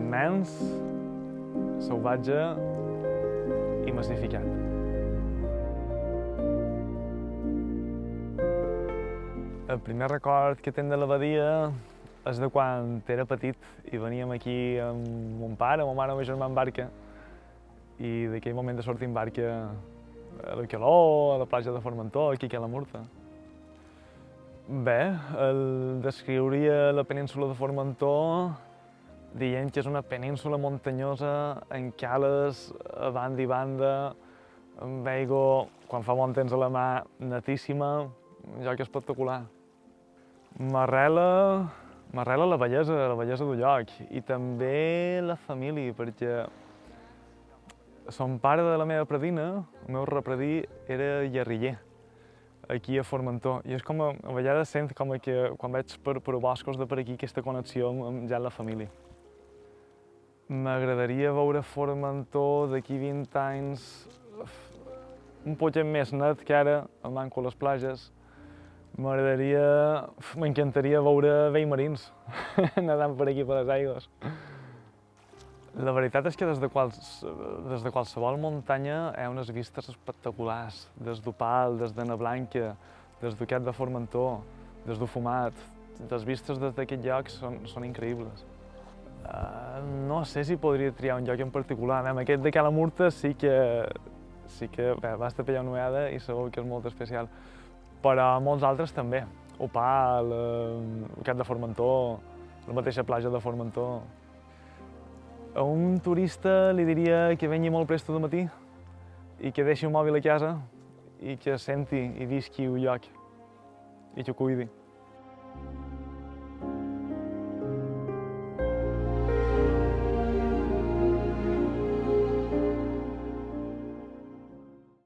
immens, salvatge i massificat. El primer record que tinc de l'abadia és de quan era petit i veníem aquí amb mon pare, ma mare i ma germà en barca i d'aquell moment de sortir en barca a la Calor, a la platja de Formentor, aquí a la Murta. Bé, el descriuria la península de Formentor dient que és una península muntanyosa amb cales a banda i banda, amb aigua, quan fa bon temps a la mà, netíssima, un lloc espectacular. M'arrela la bellesa del lloc i també la família, perquè son pare de la meva predina, el meu repredí, era guerriller aquí a Formentor i és com a vegades sent com que quan vaig per boscos de per aquí aquesta connexió amb ja la família. M'agradaria veure Formentor d'aquí 20 anys un poquet més net que ara, al manco a les platges. M'encantaria veure veimarins nedant per aquí per les aigües. La veritat és que des de qualsevol muntanya hi ha unes vistes espectaculars, des d'Opal, des de Nablanca, des d'Uquet de Formentor, des d'Ufumat. Les vistes des d'aquest lloc són increïbles. No sé si podria triar un lloc en particular. Aquest de Cala Murta sí que basta pillar una ullada i segur que és molt especial. Però molts altres també. Opal, Uquet de Formentor, la mateixa platja de Formentor. A un turista li diria que vengui molt presto de matí i que deixi el mòbil a casa i que senti i visqui el lloc i que ho cuidi.